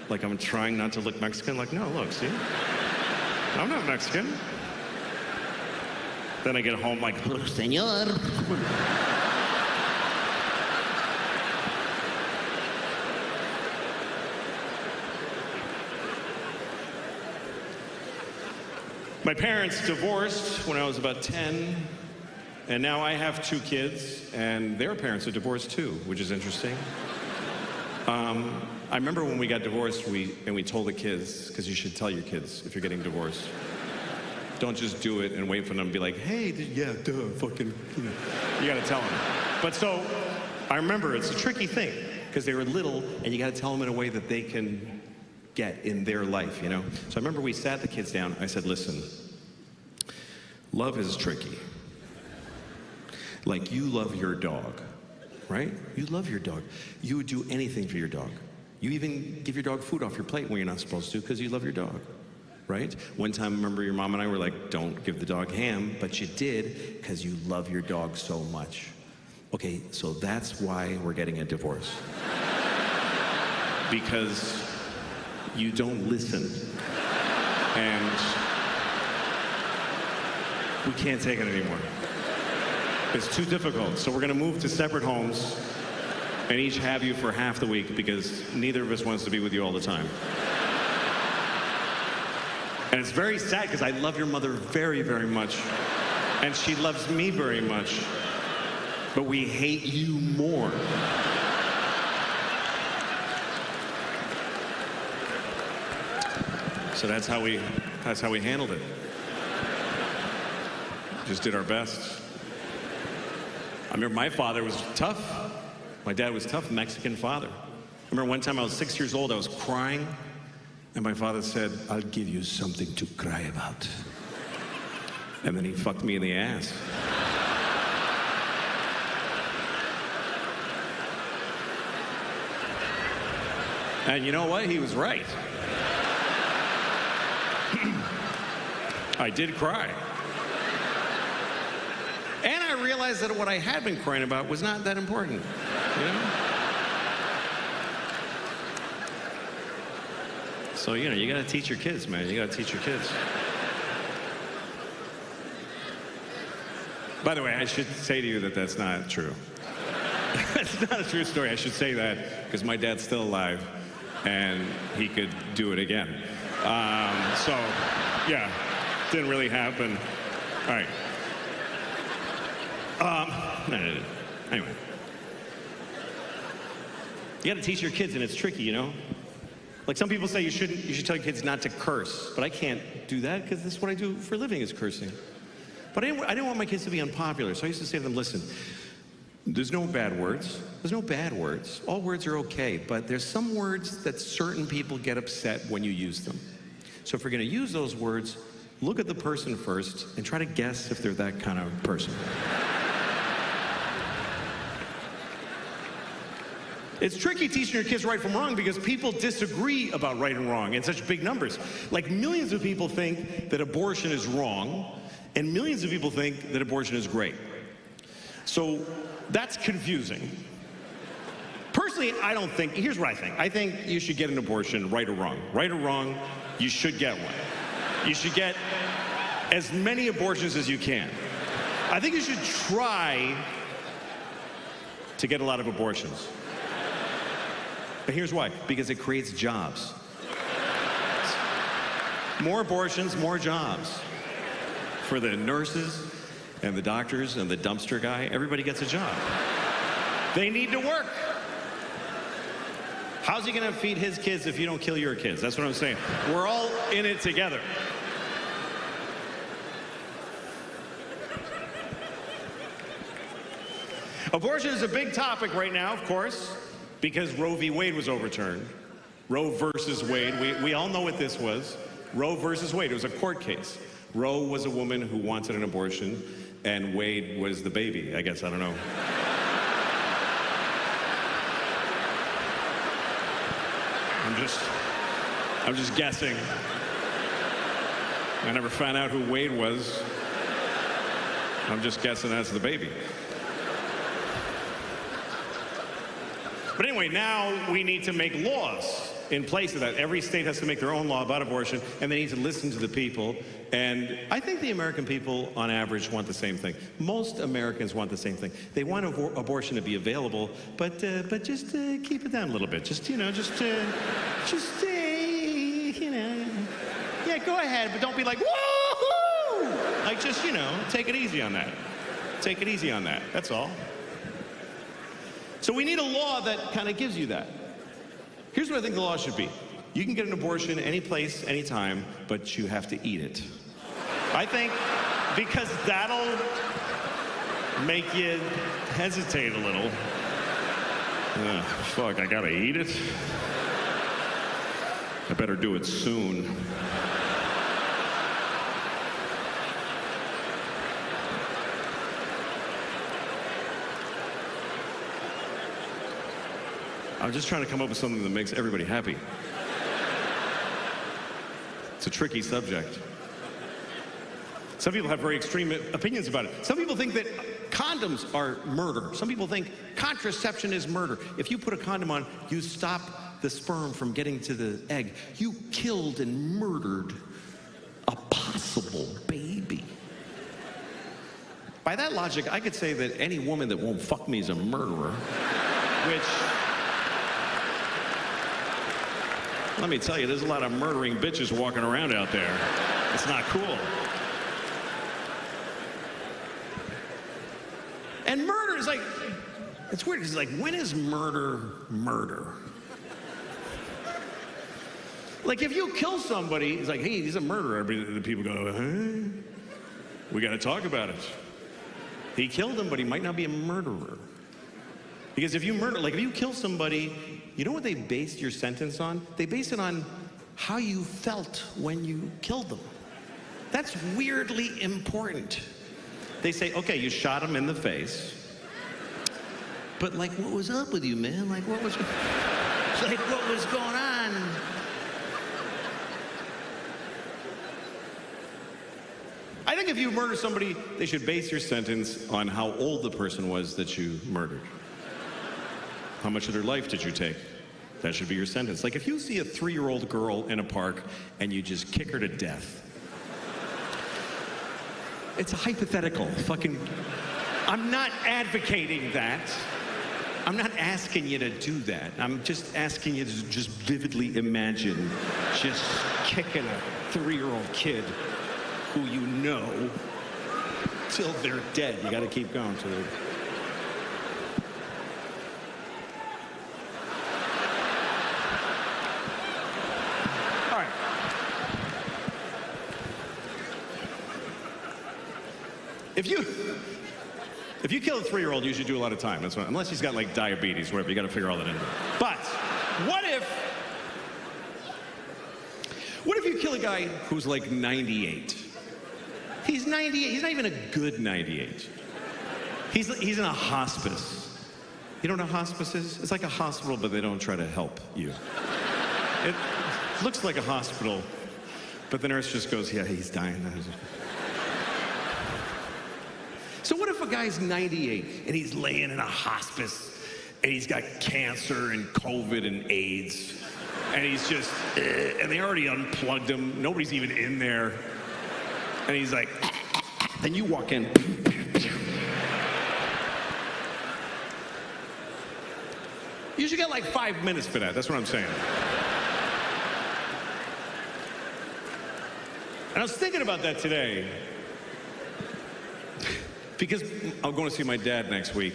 Like I'm trying not to look Mexican. Like, no, look, see? I'm not Mexican. Then I get home like, Señor. My parents divorced when I was about 10, and now I have 2 kids, and their parents are divorced too, which is interesting. I remember when we got divorced, we told the kids, because you should tell your kids if you're getting divorced. Don't just do it and wait for them to be like, hey, yeah, duh, fucking, you know. You gotta tell them. But so, I remember it's a tricky thing, because they were little, and you gotta tell them in a way that they can get in their life, you know? So I remember we sat the kids down, I said, listen, love is tricky. Like you love your dog, right? You love your dog. You would do anything for your dog. You even give your dog food off your plate when you're not supposed to because you love your dog, right? One time, I remember your mom and I were like, don't give the dog ham, but you did because you love your dog so much. Okay, so that's why we're getting a divorce. Because you don't listen. And we can't take it anymore. It's too difficult. So we're gonna move to separate homes and each have you for half the week because neither of us wants to be with you all the time. And it's very sad because I love your mother very, very much. And she loves me very much. But we hate you more. So that's how we handled it. Just did our best. I remember my father was tough. My dad was tough, Mexican father. I remember one time I was 6 years old, I was crying, and my father said, I'll give you something to cry about. And then he fucked me in the ass. And you know what? He was right. I did cry. And I realized that what I had been crying about was not that important, you know? So, you know, you gotta teach your kids, man. You gotta teach your kids. By the way, I should say to you that that's not true. It's not a true story. I should say that because my dad's still alive and he could do it again. So, yeah, didn't really happen. All right. No. Anyway. You gotta teach your kids, and it's tricky, you know? Like some people say you should tell your kids not to curse, but I can't do that because this is what I do for a living is cursing. But I didn't want my kids to be unpopular, so I used to say to them, listen, there's no bad words. There's no bad words. All words are okay, but there's some words that certain people get upset when you use them. So if we're gonna use those words, look at the person first and try to guess if they're that kind of person. It's tricky teaching your kids right from wrong because people disagree about right and wrong in such big numbers. Like millions of people think that abortion is wrong, and millions of people think that abortion is great. So that's confusing. Personally, I don't think, here's what I think. I think you should get an abortion, right or wrong. Right or wrong, you should get one. You should get as many abortions as you can. I think you should try to get a lot of abortions. But here's why, because it creates jobs. More abortions, more jobs. For the nurses and the doctors and the dumpster guy, everybody gets a job. They need to work. How's he gonna feed his kids if you don't kill your kids? That's what I'm saying. We're all in it together. Abortion is a big topic right now, of course, because Roe v. Wade was overturned. Roe versus Wade, we all know what this was. Roe versus Wade, it was a court case. Roe was a woman who wanted an abortion, and Wade was the baby, I guess, I don't know. I'm just guessing. I never found out who Wade was. I'm just guessing that's the baby. But anyway, now we need to make laws in place of that. Every state has to make their own law about abortion, and they need to listen to the people. And I think the American people, on average, want the same thing. Most Americans want the same thing. They want abortion to be available, but just keep it down a little bit. Just, you know, yeah, go ahead, but don't be like, woo-hoo! Like, just, you know, take it easy on that. Take it easy on that. That's all. So we need a law that kind of gives you that. Here's what I think the law should be. You can get an abortion any place, anytime, but you have to eat it. I think because that'll make you hesitate a little. Fuck, I gotta eat it? I better do it soon. I'm just trying to come up with something that makes everybody happy. It's a tricky subject. Some people have very extreme opinions about it. Some people think that condoms are murder. Some people think contraception is murder. If you put a condom on, you stop the sperm from getting to the egg. You killed and murdered a possible baby. By that logic, I could say that any woman that won't fuck me is a murderer, which... Let me tell you, there's a lot of murdering bitches walking around out there. It's not cool. And murder is like, it's weird, because it's like, when is murder murder? Like, if you kill somebody, it's like, hey, he's a murderer. The people go, huh? We got to talk about it. He killed him, but he might not be a murderer. Because if you murder, like if you kill somebody, you know what they based your sentence on? They based it on how you felt when you killed them. That's weirdly important. They say, okay, you shot him in the face, but like, what was up with you, man? Like, what was going on? I think if you murder somebody, they should base your sentence on how old the person was that you murdered. How much of their life did you take? That should be your sentence. Like if you see a 3-year-old girl in a park and you just kick her to death. It's a hypothetical. Fucking, I'm not advocating that. I'm not asking you to do that. I'm just asking you to just vividly imagine just kicking a 3-year-old kid who you know till they're dead. You gotta keep going till they're... If you kill a 3-year-old, you should do a lot of time. That's what, unless he's got like diabetes, whatever, you got to figure all that in. But what if you kill a guy who's like 98? He's 98. He's not even a good 98. He's in a hospice. You know what a hospice is? It's like a hospital, but they don't try to help you. It looks like a hospital, but the nurse just goes, yeah, he's dying. So what if a guy's 98 and he's laying in a hospice and he's got cancer and COVID and AIDS and he's just, and they already unplugged him, nobody's even in there, and he's like, then you walk in, you should get like 5 minutes for that, that's what I'm saying. And I was thinking about that today, because I'm going to see my dad next week.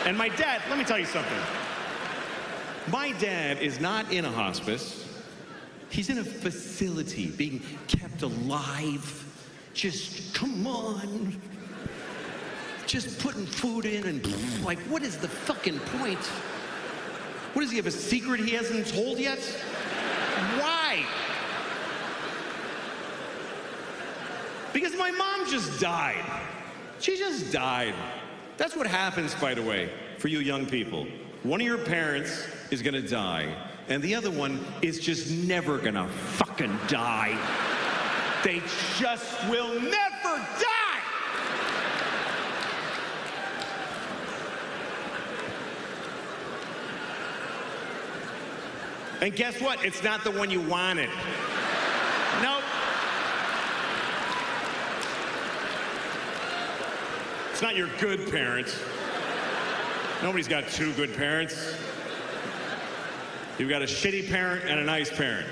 And my dad, let me tell you something. My dad is not in a hospice. He's in a facility being kept alive. Just, come on. Just putting food in and like, what is the fucking point? What, does he have a secret he hasn't told yet? Why? Because my mom just died. She just died. That's what happens, by the way, for you young people. One of your parents is gonna die, and the other one is just never gonna fucking die. They just will never die! And guess what? It's not the one you wanted. Nope. It's not your good parents. Nobody's got two good parents. You've got a shitty parent and a nice parent.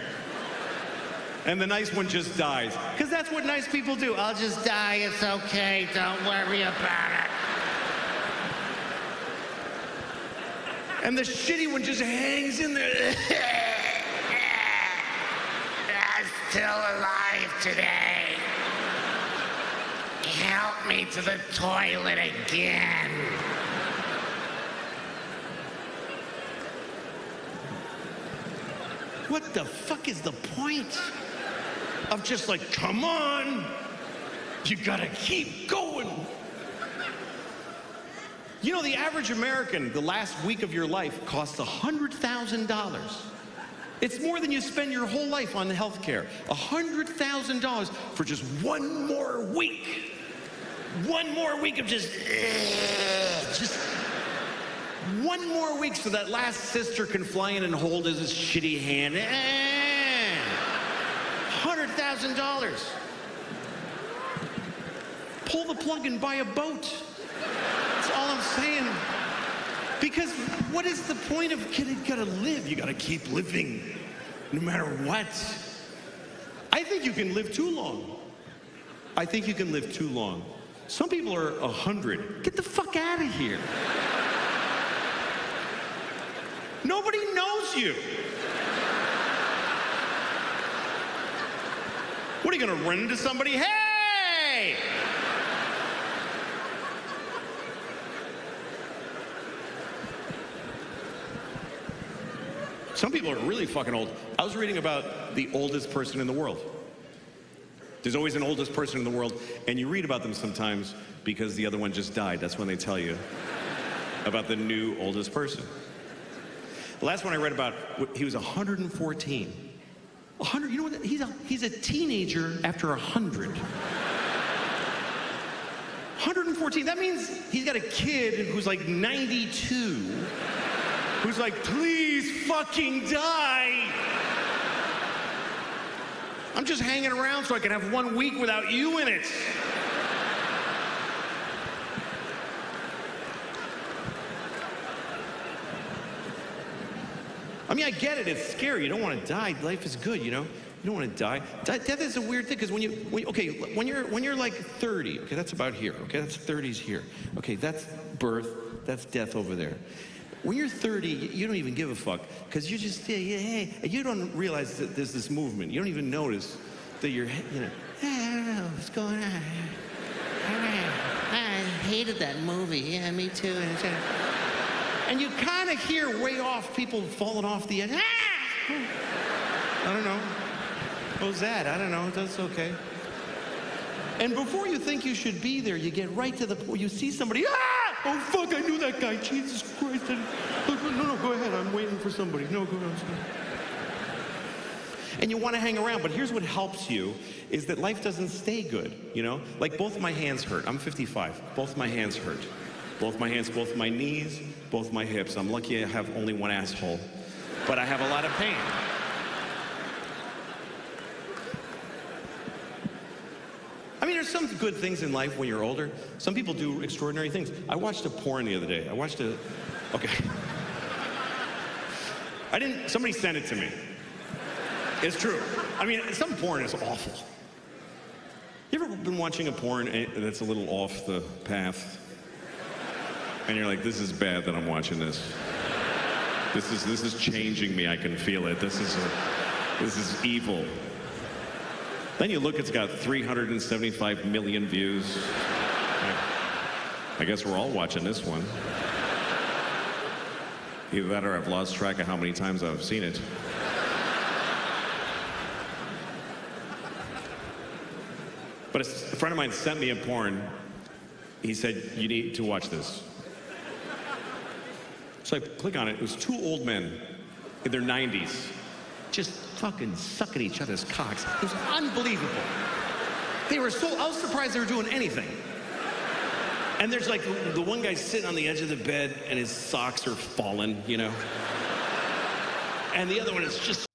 And the nice one just dies. Because that's what nice people do. I'll just die, it's okay, don't worry about it. And the shitty one just hangs in there. I'm still alive today. Help me to the toilet again. What the fuck is the point of just like, come on, you gotta keep going? You know, the average American, the last week of your life costs $100,000. It's more than you spend your whole life on health care. $100,000 for just one more week. One more week of just one more week so that last sister can fly in and hold his shitty hand. $100,000. Pull the plug and buy a boat. That's all I'm saying. Because what is the point of you gotta live? You gotta keep living, no matter what. I think you can live too long. I think you can live too long. Some people are 100. Get the fuck out of here. Nobody knows you. What, are you gonna run into somebody? Hey! Some people are really fucking old. I was reading about the oldest person in the world. There's always an oldest person in the world, and you read about them sometimes because the other one just died. That's when they tell you about the new oldest person. The last one I read about, he was 114. 100, you know what? He's a teenager after 100. 114, that means he's got a kid who's like 92, who's like, please fucking die. I'm just hanging around so I can have 1 week without you in it. I mean, I get it, it's scary. You don't want to die. Life is good, you know? You don't want to die. Death is a weird thing, because when you're like 30, okay, that's about here, okay, that's 30s here. Okay, that's birth, that's death over there. When you're 30, you don't even give a fuck, because you just, hey, you don't realize that there's this movement. You don't even notice that you're, you know, hey, I don't know what's going on. I hated that movie. Yeah, me too. And you kind of hear way off people falling off the edge. I don't know. What was that? I don't know. That's okay. And before you think you should be there, you get right to the point. You see somebody. Oh, fuck, I knew that guy. Jesus Christ. No, go ahead. I'm waiting for somebody. No, go ahead. And you want to hang around, but here's what helps you, is that life doesn't stay good, you know? Like, both my hands hurt. I'm 55. Both my hands hurt. Both my hands, both my knees, both my hips. I'm lucky I have only one asshole, but I have a lot of pain. I mean, there's some good things in life when you're older. Some people do extraordinary things. I watched a porn the other day. Okay. Somebody sent it to me. It's true. I mean, some porn is awful. You ever been watching a porn that's a little off the path? And you're like, this is bad that I'm watching this. This is changing me. I can feel it. This is evil. Then you look, it's got 375 million views. I guess we're all watching this one. Either that or I've lost track of how many times I've seen it. But a friend of mine sent me a porn. He said, you need to watch this. So I click on it. It was two old men in their 90s just fucking sucking each other's cocks. It was unbelievable. I was surprised they were doing anything. And there's like the one guy sitting on the edge of the bed and his socks are falling, you know. And the other one is just